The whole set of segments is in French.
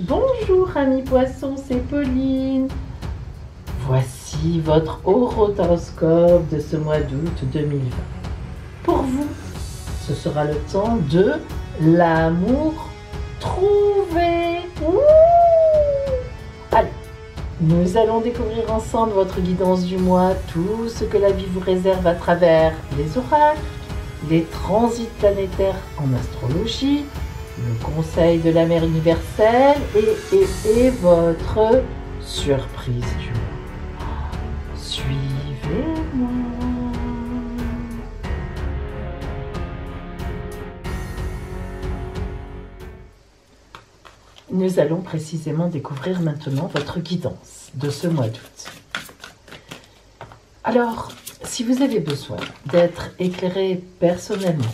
Bonjour amis poissons, c'est Pauline. Voici votre horoscope de ce mois d'août 2020. Pour vous, ce sera le temps de l'amour trouvé. Ouh! Allez, nous allons découvrir ensemble votre guidance du mois, tout ce que la vie vous réserve à travers les oracles, les transits planétaires en astrologie, le conseil de la mère universelle et votre surprise du mois. Suivez-moi. Nous allons précisément découvrir maintenant votre guidance de ce mois d'août. Alors, si vous avez besoin d'être éclairé personnellement,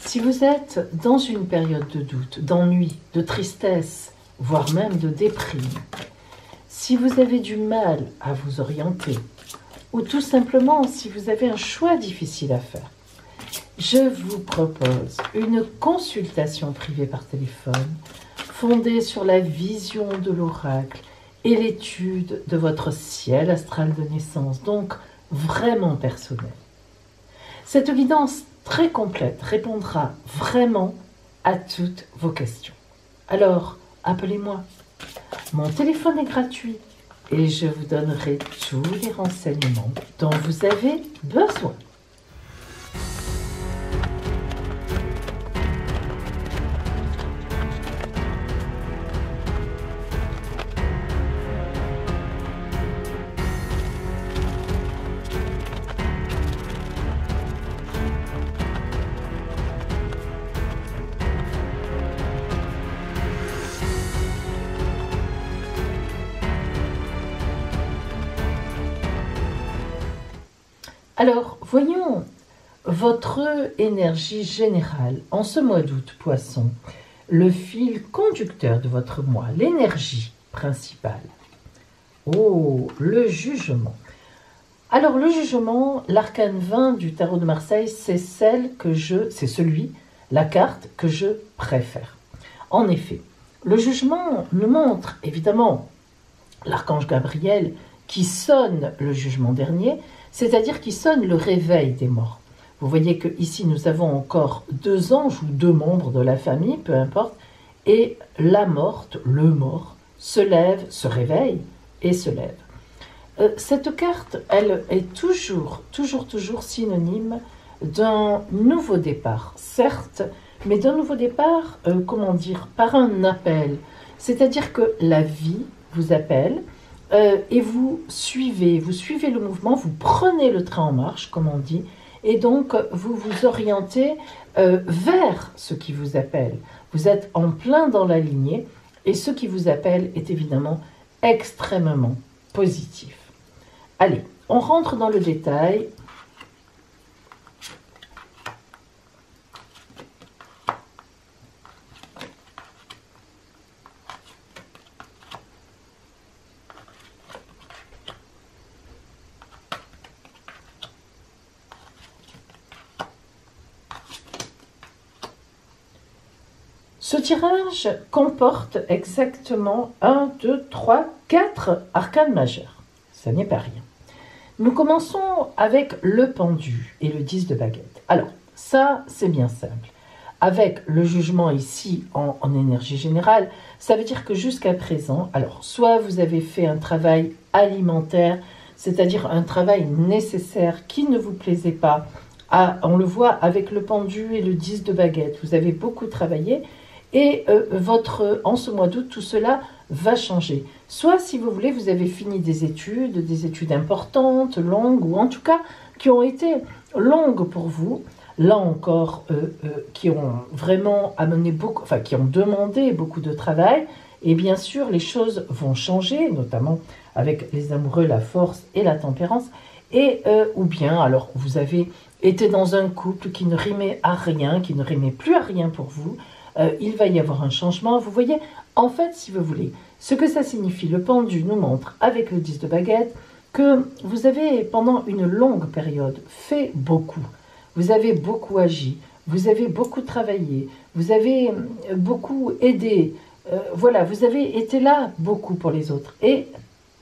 si vous êtes dans une période de doute, d'ennui, de tristesse, voire même de déprime, si vous avez du mal à vous orienter, ou tout simplement si vous avez un choix difficile à faire, je vous propose une consultation privée par téléphone fondée sur la vision de l'oracle et l'étude de votre ciel astral de naissance, donc vraiment personnel. Cette guidance très complète répondra vraiment à toutes vos questions. Alors, appelez-moi. Mon téléphone est gratuit et je vous donnerai tous les renseignements dont vous avez besoin. Alors, voyons votre énergie générale en ce mois d'août, Poisson, le fil conducteur de votre mois, l'énergie principale. Oh, le jugement. Alors, le jugement, l'arcane 20 du tarot de Marseille, c'est la carte que je préfère. En effet, le jugement nous montre évidemment l'archange Gabriel qui sonne le jugement dernier, c'est-à-dire qui sonne le réveil des morts. Vous voyez que ici nous avons encore 2 anges ou 2 membres de la famille, peu importe, et la morte, le mort, se lève, se réveille et se lève. Cette carte, elle est toujours synonyme d'un nouveau départ, certes, mais d'un nouveau départ, par un appel. C'est-à-dire que la vie vous appelle, et vous suivez le mouvement, vous prenez le train en marche, comme on dit, et donc vous vous orientez vers ce qui vous appelle. Vous êtes en plein dans la lignée, et ce qui vous appelle est évidemment extrêmement positif. Allez, on rentre dans le détail. Ce tirage comporte exactement 1, 2, 3, 4 arcanes majeures. Ça n'est pas rien. Nous commençons avec le pendu et le 10 de baguette. Alors, ça, c'est bien simple. Avec le jugement ici en énergie générale, ça veut dire que jusqu'à présent, alors, soit vous avez fait un travail alimentaire, c'est-à-dire un travail nécessaire qui ne vous plaisait pas. On le voit avec le pendu et le 10 de baguette. Vous avez beaucoup travaillé. Et en ce mois d'août, tout cela va changer. Soit, si vous voulez, vous avez fini des études importantes, longues, ou en tout cas qui ont été longues pour vous, là encore, qui ont vraiment qui ont demandé beaucoup de travail. Et bien sûr, les choses vont changer, notamment avec les amoureux, la force et la tempérance. Et ou bien, alors, vous avez été dans un couple qui ne rimait à rien, qui ne rimait plus à rien pour vous. Il va y avoir un changement. Vous voyez, en fait, si vous voulez, ce que ça signifie, le pendu nous montre, avec le 10 de baguette, que vous avez, pendant une longue période, fait beaucoup. Vous avez beaucoup agi, vous avez beaucoup travaillé, vous avez beaucoup aidé voilà, vous avez été là beaucoup pour les autres et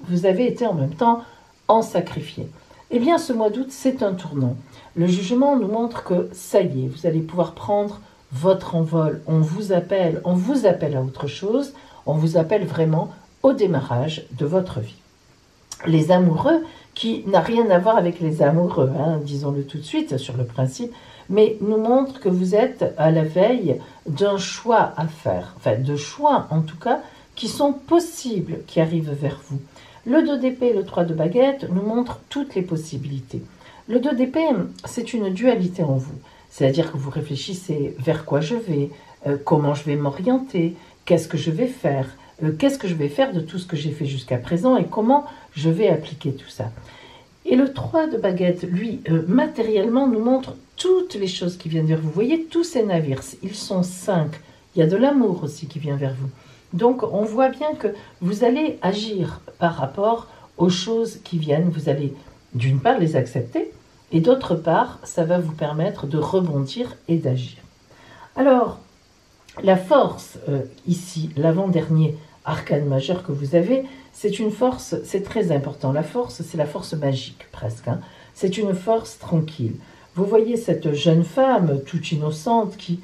vous avez été en même temps en sacrifié. Eh bien, ce mois d'août, c'est un tournant. Le jugement nous montre que ça y est, vous allez pouvoir prendre votre envol. On vous appelle à autre chose, on vous appelle vraiment au démarrage de votre vie. Les amoureux, qui n'a rien à voir avec les amoureux, hein, disons-le tout de suite sur le principe, mais nous montre que vous êtes à la veille d'un choix à faire, enfin de choix en tout cas, qui sont possibles, qui arrivent vers vous. Le 2 d'épée et le 3 de baguette nous montrent toutes les possibilités. Le 2 d'épée, c'est une dualité en vous, c'est-à-dire que vous réfléchissez vers quoi je vais, comment je vais m'orienter, qu'est-ce que je vais faire, qu'est-ce que je vais faire de tout ce que j'ai fait jusqu'à présent et comment je vais appliquer tout ça. Et le 3 de baguette, lui, matériellement, nous montre toutes les choses qui viennent vers vous. Vous voyez, tous ces navires, ils sont 5. Il y a de l'amour aussi qui vient vers vous. Donc, on voit bien que vous allez agir par rapport aux choses qui viennent. Vous allez, d'une part, les accepter, et d'autre part, ça va vous permettre de rebondir et d'agir. Alors, la force, ici, l'avant-dernier arcane majeur que vous avez, c'est une force, c'est très important. La force, c'est la force magique, presque. Hein. C'est une force tranquille. Vous voyez cette jeune femme, toute innocente, qui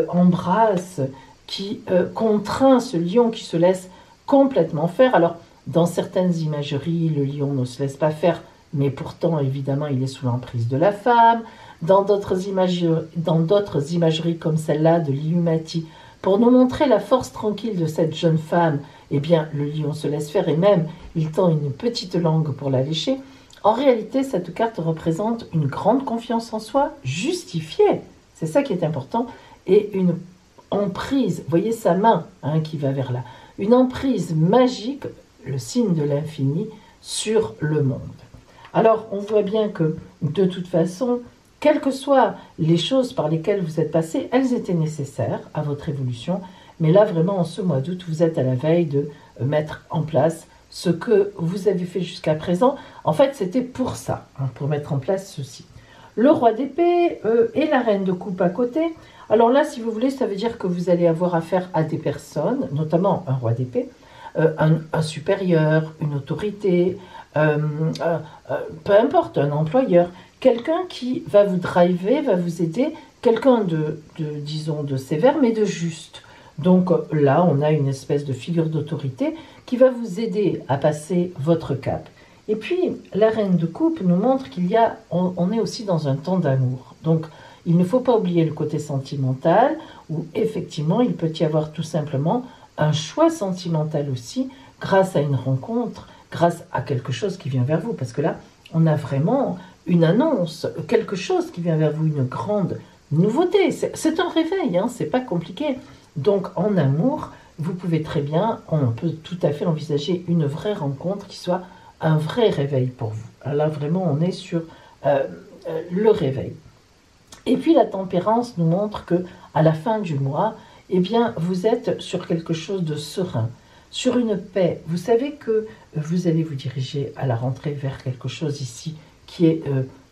embrasse, qui contraint ce lion qui se laisse complètement faire. Alors, dans certaines imageries, le lion ne se laisse pas faire, mais pourtant, évidemment, il est sous l'emprise de la femme. Dans d'autres imageries comme celle-là de l'Illumati, pour nous montrer la force tranquille de cette jeune femme, eh bien, le lion se laisse faire et même, il tend une petite langue pour la lécher. En réalité, cette carte représente une grande confiance en soi justifiée. C'est ça qui est important. Et une emprise, vous voyez sa main hein, qui va vers là, une emprise magique, le signe de l'infini, sur le monde. Alors, on voit bien que, de toute façon, quelles que soient les choses par lesquelles vous êtes passé, elles étaient nécessaires à votre évolution. Mais là, vraiment, en ce mois d'août, vous êtes à la veille de mettre en place ce que vous avez fait jusqu'à présent. En fait, c'était pour ça, hein, pour mettre en place ceci. Le roi d'épée et la reine de coupe à côté. Alors là, si vous voulez, ça veut dire que vous allez avoir affaire à des personnes, notamment un roi d'épée, un supérieur, une autorité, peu importe, un employeur, quelqu'un qui va vous driver, va vous aider, quelqu'un disons, de sévère, mais de juste. Donc là, on a une espèce de figure d'autorité qui va vous aider à passer votre cap. Et puis, la reine de coupe nous montre on est aussi dans un temps d'amour. Donc, il ne faut pas oublier le côté sentimental, où effectivement, il peut y avoir tout simplement un choix sentimental aussi, grâce à une rencontre, grâce à quelque chose qui vient vers vous. Parce que là, on a vraiment une annonce, quelque chose qui vient vers vous, une grande nouveauté. C'est un réveil, hein, c'est pas compliqué. Donc, en amour, vous pouvez très bien, on peut tout à fait envisager une vraie rencontre qui soit un vrai réveil pour vous. Alors là, vraiment, on est sur le réveil. Et puis, la tempérance nous montre que à la fin du mois, eh bien, vous êtes sur quelque chose de serein, sur une paix. Vous savez que vous allez vous diriger à la rentrée vers quelque chose ici qui est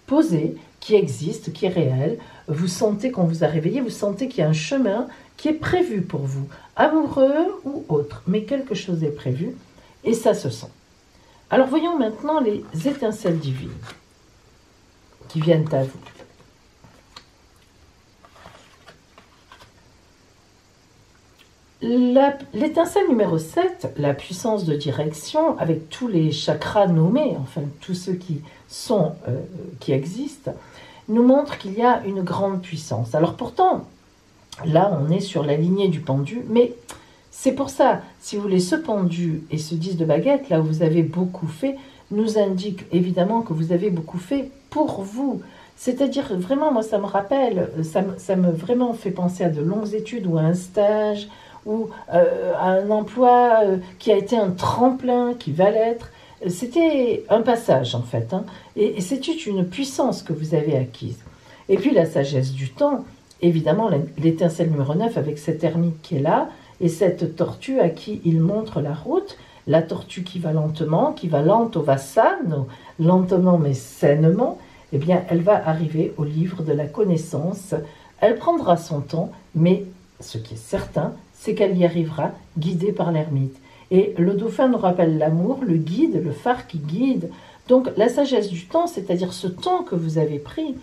posé, qui existe, qui est réel. Vous sentez qu'on vous a réveillé, vous sentez qu'il y a un chemin qui est prévu pour vous, amoureux ou autre, mais quelque chose est prévu et ça se sent. Alors voyons maintenant les étincelles divines qui viennent à vous. L'étincelle numéro 7, la puissance de direction, avec tous les chakras nommés, enfin tous ceux qui existent, nous montre qu'il y a une grande puissance. Alors pourtant, là on est sur la lignée du pendu, mais c'est pour ça, si vous voulez, ce pendu et ce 10 de baguette, là où vous avez beaucoup fait, nous indique évidemment que vous avez beaucoup fait pour vous. C'est-à-dire, vraiment, moi ça me rappelle, ça me vraiment fait penser à de longues études ou à un stage, ou à un emploi qui a été un tremplin, qui va l'être. C'était un passage en fait, hein, et c'était une puissance que vous avez acquise. Et puis la sagesse du temps, évidemment l'étincelle numéro 9 avec cette ermite qui est là, et cette tortue à qui il montre la route, la tortue qui va lento va sano, lentement mais sainement, eh bien elle va arriver au livre de la connaissance, elle prendra son temps, mais ce qui est certain, c'est qu'elle y arrivera, guidée par l'ermite. Et le dauphin nous rappelle l'amour, le guide, le phare qui guide. Donc la sagesse du temps, c'est-à-dire ce temps que vous avez pris,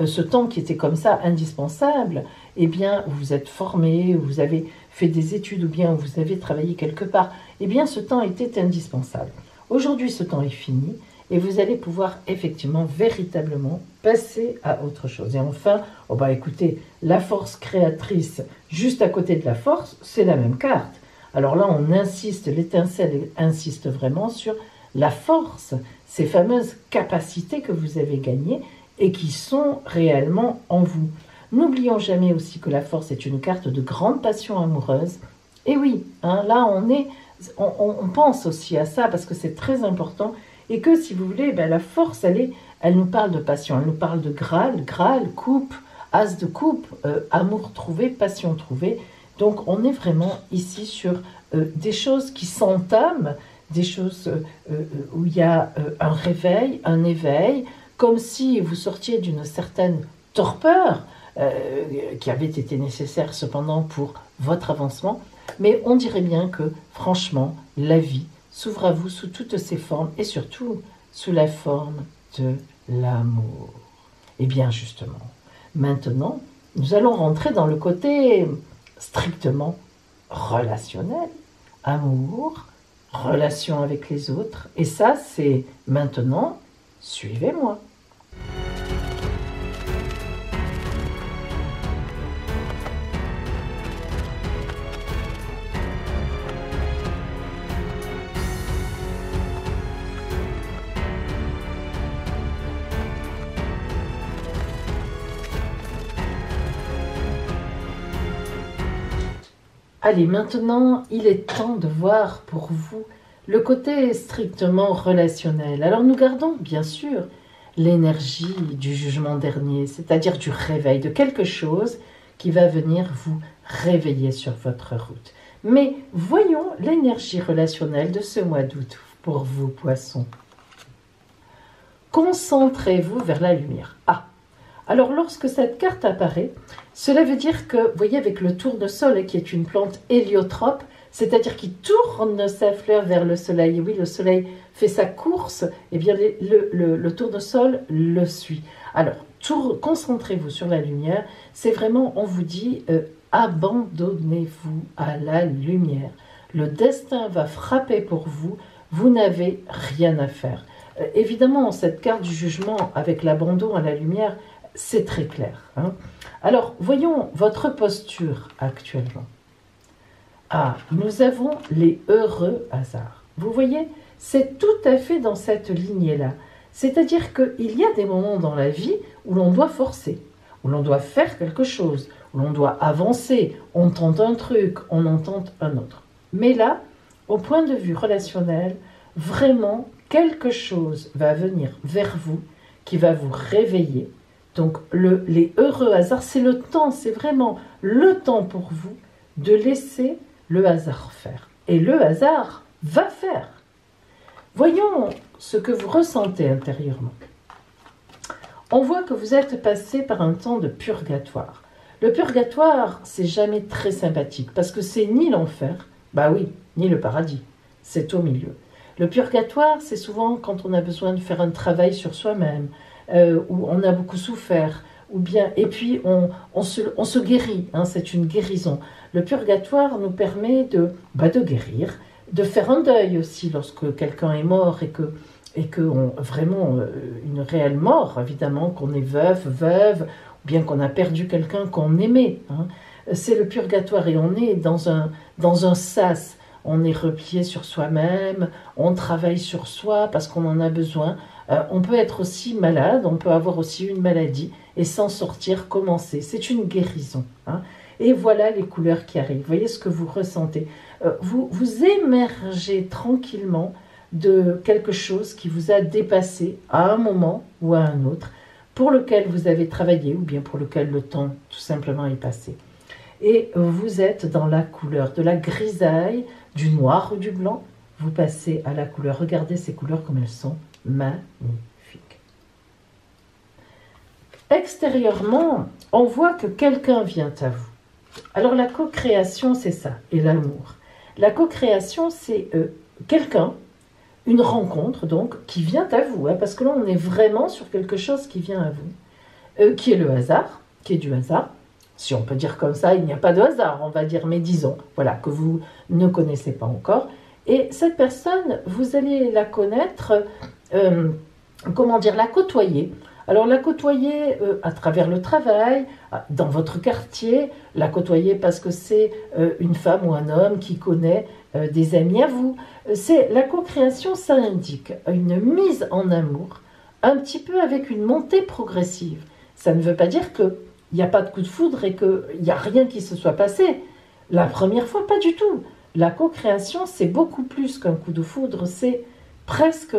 ce temps qui était comme ça indispensable, eh bien vous êtes formé, vous avez fait des études ou bien vous avez travaillé quelque part, eh bien ce temps était indispensable. Aujourd'hui ce temps est fini et vous allez pouvoir effectivement, véritablement passer à autre chose. Et enfin, oh bah écoutez, la force créatrice juste à côté de la force, c'est la même carte. Alors là on insiste, l'étincelle insiste vraiment sur la force, ces fameuses capacités que vous avez gagnées et qui sont réellement en vous. N'oublions jamais aussi que la force est une carte de grande passion amoureuse. Et oui, hein, là on pense aussi à ça parce que c'est très important et que si vous voulez, ben, la force, elle nous parle de passion, elle nous parle de Graal, coupe, as de coupe, amour trouvé, passion trouvée. Donc on est vraiment ici sur des choses qui s'entament, des choses où il y a un réveil, un éveil, comme si vous sortiez d'une certaine torpeur qui avait été nécessaire cependant pour votre avancement. Mais on dirait bien que, franchement, la vie s'ouvre à vous sous toutes ses formes et surtout sous la forme de l'amour. Et bien justement, maintenant, nous allons rentrer dans le côté strictement relationnel. Amour, relation avec les autres. Et ça, c'est maintenant, suivez-moi. Allez, maintenant, il est temps de voir pour vous le côté strictement relationnel. Alors nous gardons, bien sûr, l'énergie du jugement dernier, c'est-à-dire du réveil, de quelque chose qui va venir vous réveiller sur votre route. Mais voyons l'énergie relationnelle de ce mois d'août pour vous, poissons. Concentrez-vous vers la lumière. Ah, alors lorsque cette carte apparaît, cela veut dire que, vous voyez, avec le tournesol, qui est une plante héliotrope, c'est-à-dire qui tourne sa fleur vers le soleil. Et oui, le soleil fait sa course, et bien le tournesol le suit. Alors, concentrez-vous sur la lumière. C'est vraiment, on vous dit, abandonnez-vous à la lumière. Le destin va frapper pour vous. Vous n'avez rien à faire. Évidemment, cette carte du jugement avec l'abandon à la lumière, c'est très clair. Hein. Alors, voyons votre posture actuellement. Ah, nous avons les heureux hasards. Vous voyez, c'est tout à fait dans cette lignée-là. C'est-à-dire qu'il y a des moments dans la vie où l'on doit forcer, où l'on doit faire quelque chose, où l'on doit avancer, on tente un truc, on en tente un autre. Mais là, au point de vue relationnel, vraiment, quelque chose va venir vers vous qui va vous réveiller. Donc, les heureux hasards, c'est le temps, c'est vraiment le temps pour vous de laisser le hasard faire. Et le hasard va faire. Voyons ce que vous ressentez intérieurement. On voit que vous êtes passé par un temps de purgatoire. Le purgatoire, c'est jamais très sympathique parce que c'est ni l'enfer, bah oui, ni le paradis, c'est au milieu. Le purgatoire, c'est souvent quand on a besoin de faire un travail sur soi-même, où on a beaucoup souffert, ou bien, et puis on se guérit, hein, c'est une guérison. Le purgatoire nous permet de guérir, de faire un deuil aussi lorsque quelqu'un est mort et que vraiment une réelle mort, évidemment, qu'on est veuve, ou bien qu'on a perdu quelqu'un qu'on aimait. Hein. C'est le purgatoire et on est dans un sas. On est replié sur soi-même, on travaille sur soi parce qu'on en a besoin. On peut être aussi malade, on peut avoir aussi une maladie et s'en sortir, commencer. C'est une guérison. Hein. Et voilà les couleurs qui arrivent. Voyez ce que vous ressentez. Vous émergez tranquillement de quelque chose qui vous a dépassé à un moment ou à un autre, pour lequel vous avez travaillé ou bien pour lequel le temps tout simplement est passé. Et vous êtes dans la couleur de la grisaille, du noir ou du blanc. Vous passez à la couleur. Regardez ces couleurs comme elles sont magnifiques. Extérieurement, on voit que quelqu'un vient à vous. Alors la co-création, c'est ça, et l'amour. La co-création, c'est quelqu'un, une rencontre donc, qui vient à vous, hein, parce que là on est vraiment sur quelque chose qui vient à vous, qui est le hasard, qui est du hasard. Si on peut dire comme ça, il n'y a pas de hasard, on va dire, mais disons, voilà, que vous ne connaissez pas encore. Et cette personne, vous allez la connaître, comment dire, la côtoyer. Alors la côtoyer à travers le travail, dans votre quartier, la côtoyer parce que c'est une femme ou un homme qui connaît des amis à vous. C'est la co-création, ça indique une mise en amour, un petit peu avec une montée progressive. Ça ne veut pas dire qu'il n'y a pas de coup de foudre et qu'il n'y a rien qui se soit passé. La première fois, pas du tout. La co-création, c'est beaucoup plus qu'un coup de foudre, c'est presque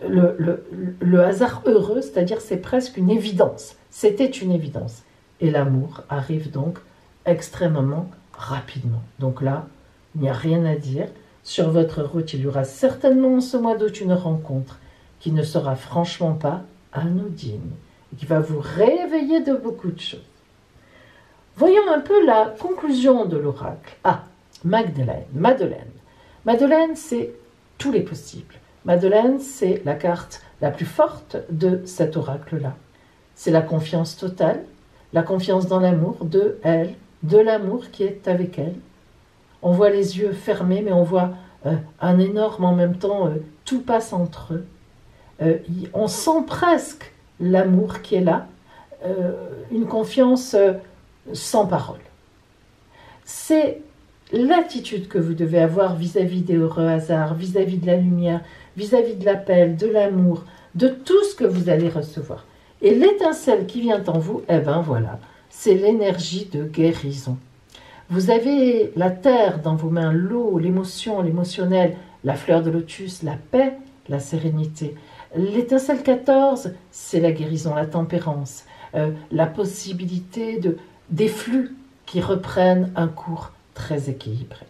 le hasard heureux, c'est-à-dire c'est presque une évidence. C'était une évidence. Et l'amour arrive donc extrêmement rapidement. Donc là, il n'y a rien à dire. Sur votre route, il y aura certainement en ce mois d'août une rencontre qui ne sera franchement pas anodine et qui va vous réveiller de beaucoup de choses. Voyons un peu la conclusion de l'oracle. Ah, Madeleine. Madeleine, c'est tous les possibles. Madeleine, c'est la carte la plus forte de cet oracle-là. C'est la confiance totale, la confiance dans l'amour de elle, de l'amour qui est avec elle. On voit les yeux fermés, mais on voit un énorme en même temps, tout passe entre eux. On sent presque l'amour qui est là, une confiance sans parole. C'est l'attitude que vous devez avoir vis-à-vis des heureux hasards, vis-à-vis de la lumière, vis-à-vis de l'appel, de l'amour, de tout ce que vous allez recevoir. Et l'étincelle qui vient en vous, eh bien voilà, c'est l'énergie de guérison. Vous avez la terre dans vos mains, l'eau, l'émotion, l'émotionnel, la fleur de lotus, la paix, la sérénité. L'étincelle 14, c'est la guérison, la tempérance, la possibilité des flux qui reprennent un cours très équilibré.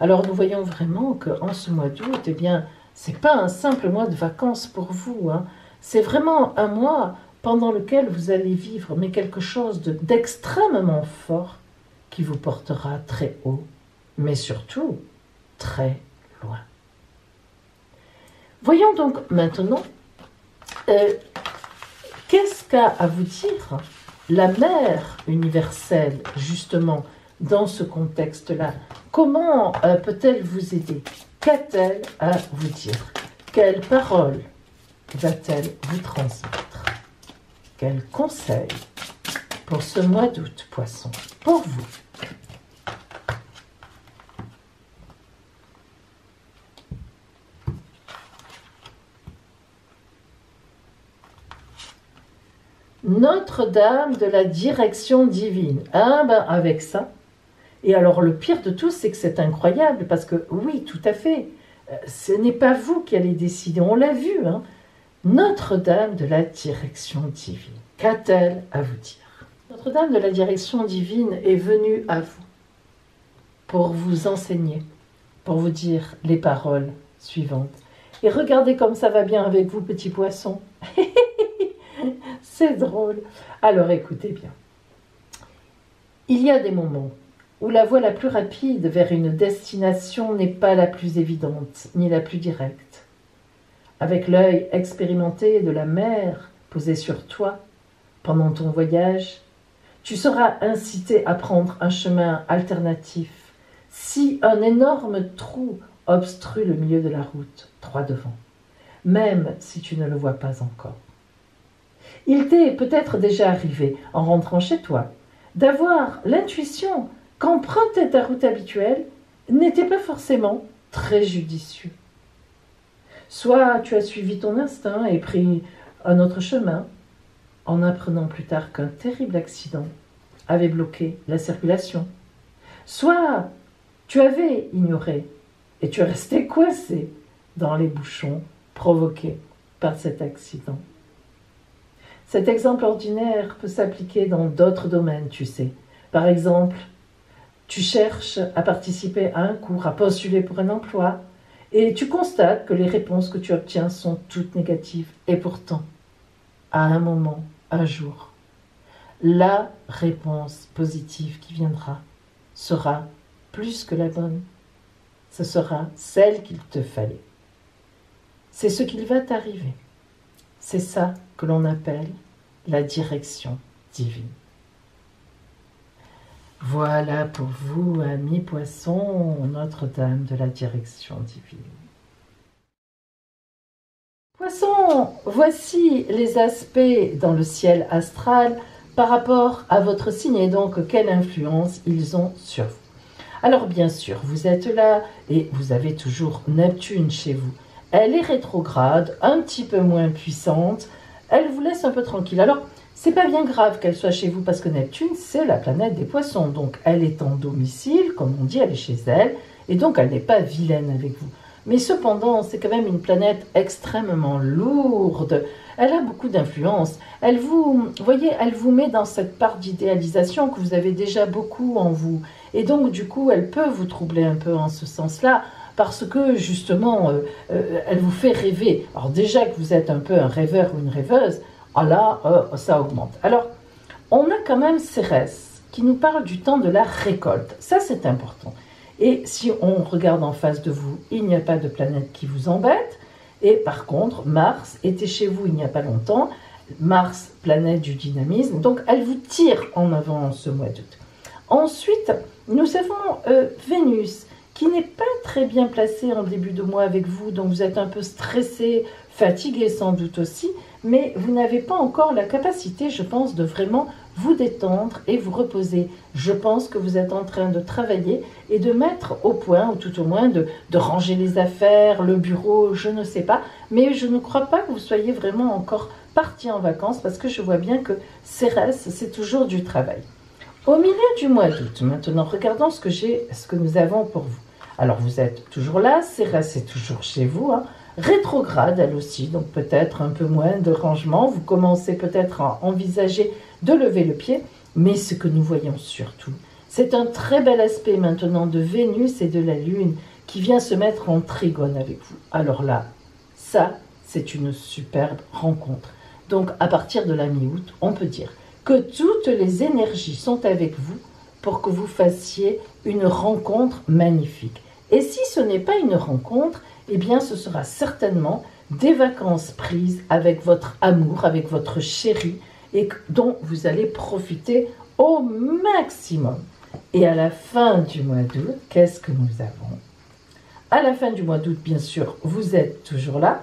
Alors nous voyons vraiment qu'en ce mois d'août, eh bien, c'est pas un simple mois de vacances pour vous, hein. C'est vraiment un mois pendant lequel vous allez vivre mais quelque chose d'extrêmement fort qui vous portera très haut, mais surtout très loin. Voyons donc maintenant qu'est-ce qu'a à vous dire la mère universelle, justement, dans ce contexte-là. Comment peut-elle vous aider? Qu'a-t-elle à vous dire? Quelles paroles va-t-elle vous transmettre? Quels conseils pour ce mois d'août, Poisson, pour vous? Notre-Dame de la direction divine. Ah ben avec ça. Et alors le pire de tout, c'est que c'est incroyable, parce que oui, tout à fait, ce n'est pas vous qui allez décider, on l'a vu, hein. Notre-Dame de la direction divine. Qu'a-t-elle à vous dire? Notre-Dame de la direction divine est venue à vous pour vous enseigner, pour vous dire les paroles suivantes. Et regardez comme ça va bien avec vous, petit poisson. C'est drôle. Alors écoutez bien. Il y a des moments où la voie la plus rapide vers une destination n'est pas la plus évidente, ni la plus directe. Avec l'œil expérimenté de la mer posé sur toi pendant ton voyage, tu seras incité à prendre un chemin alternatif si un énorme trou obstrue le milieu de la route, droit devant, même si tu ne le vois pas encore. Il t'est peut-être déjà arrivé, en rentrant chez toi, d'avoir l'intuition qu'emprunter ta route habituelle n'était pas forcément très judicieux. Soit tu as suivi ton instinct et pris un autre chemin, en apprenant plus tard qu'un terrible accident avait bloqué la circulation. Soit tu avais ignoré et tu es resté coincé dans les bouchons provoqués par cet accident. Cet exemple ordinaire peut s'appliquer dans d'autres domaines, tu sais. Par exemple, tu cherches à participer à un cours, à postuler pour un emploi, et tu constates que les réponses que tu obtiens sont toutes négatives. Et pourtant, à un moment, un jour, la réponse positive qui viendra sera plus que la bonne. Ce sera celle qu'il te fallait. C'est ce qu'il va t'arriver. C'est ça que l'on appelle la direction divine. Voilà pour vous, amis poissons, Notre-Dame de la direction divine. Poissons, voici les aspects dans le ciel astral par rapport à votre signe et donc quelle influence ils ont sur vous. Alors bien sûr, vous êtes là et vous avez toujours Neptune chez vous. Elle est rétrograde, un petit peu moins puissante, elle vous laisse un peu tranquille. Alors, c'est pas bien grave qu'elle soit chez vous parce que Neptune, c'est la planète des poissons. Donc, elle est en domicile, comme on dit, elle est chez elle, et donc elle n'est pas vilaine avec vous. Mais cependant, c'est quand même une planète extrêmement lourde. Elle a beaucoup d'influence. Elle vous voyez, elle vous met dans cette part d'idéalisation que vous avez déjà beaucoup en vous. Et donc, du coup, elle peut vous troubler un peu en ce sens-là, parce que, justement, elle vous fait rêver. Alors déjà que vous êtes un peu un rêveur ou une rêveuse, ah là, ça augmente. Alors, on a quand même Cérès qui nous parle du temps de la récolte. Ça, c'est important. Et si on regarde en face de vous, il n'y a pas de planète qui vous embête. Et par contre, Mars était chez vous il n'y a pas longtemps. Mars, planète du dynamisme. Donc, elle vous tire en avant ce mois d'août. Ensuite, nous avons Vénus qui n'est pas très bien placée en début de mois avec vous. Donc, vous êtes un peu stressé, fatigué sans doute aussi. Mais vous n'avez pas encore la capacité, je pense, de vraiment vous détendre et vous reposer. Je pense que vous êtes en train de travailler et de mettre au point, ou tout au moins de ranger les affaires, le bureau, je ne sais pas. Mais je ne crois pas que vous soyez vraiment encore parti en vacances parce que je vois bien que Cérès, c'est toujours du travail. Au milieu du mois d'août, maintenant, regardons ce que nous avons pour vous. Alors, vous êtes toujours là, Cérès est toujours chez vous, hein. Rétrograde, elle aussi, donc peut-être un peu moins de rangement. Vous commencez peut-être à envisager de lever le pied, mais ce que nous voyons surtout, c'est un très bel aspect maintenant de Vénus et de la Lune qui vient se mettre en trigone avec vous. Alors là, ça, c'est une superbe rencontre. Donc, à partir de la mi-août, on peut dire que toutes les énergies sont avec vous pour que vous fassiez une rencontre magnifique. Et si ce n'est pas une rencontre, eh bien, ce sera certainement des vacances prises avec votre amour, avec votre chéri, et dont vous allez profiter au maximum. Et à la fin du mois d'août, qu'est-ce que nous avons? À la fin du mois d'août, bien sûr, vous êtes toujours là,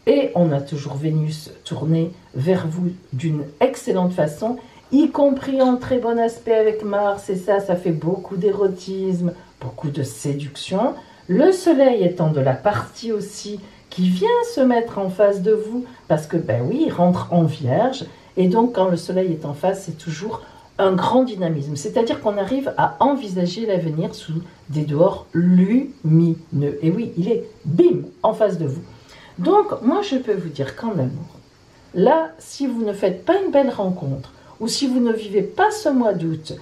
et on a toujours Vénus tournée vers vous d'une excellente façon, y compris en très bon aspect avec Mars, et ça fait beaucoup d'érotisme, beaucoup de séduction. Le soleil étant de la partie aussi qui vient se mettre en face de vous, parce que, ben oui, il rentre en Vierge, et donc quand le soleil est en face, c'est toujours un grand dynamisme. C'est-à-dire qu'on arrive à envisager l'avenir sous des dehors lumineux. Et oui, il est, bim, en face de vous. Donc, moi, je peux vous dire qu'en amour, là, si vous ne faites pas une belle rencontre, ou si vous ne vivez pas ce mois d'août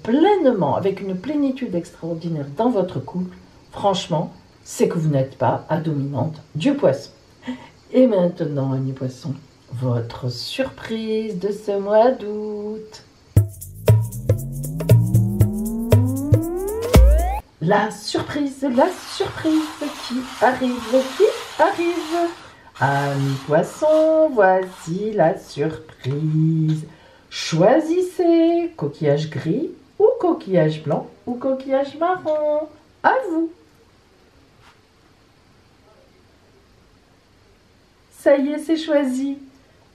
pleinement, avec une plénitude extraordinaire dans votre couple, franchement, c'est que vous n'êtes pas à dominante du poisson. Et maintenant, amis poissons, votre surprise de ce mois d'août. La surprise qui arrive. Amis poissons, voici la surprise. Choisissez coquillage gris ou coquillage blanc ou coquillage marron. À vous. Ça y est, c'est choisi.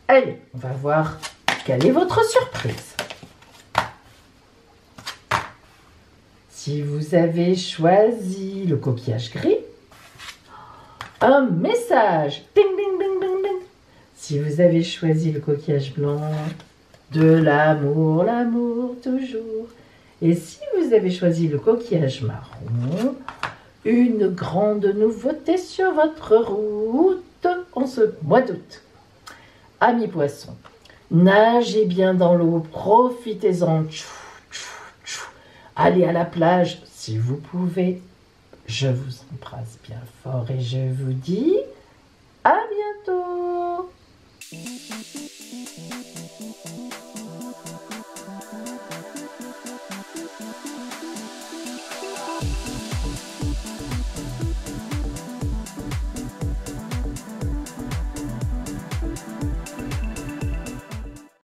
Allez, on va voir quelle est votre surprise. Si vous avez choisi le coquillage gris, un message. Ding, ding, ding, ding, ding. Si vous avez choisi le coquillage blanc, de l'amour, l'amour toujours. Et si vous avez choisi le coquillage marron, une grande nouveauté sur votre route en ce mois d'août. Amis poissons, nagez bien dans l'eau, profitez-en. Allez à la plage si vous pouvez. Je vous embrasse bien fort et je vous dis à bientôt.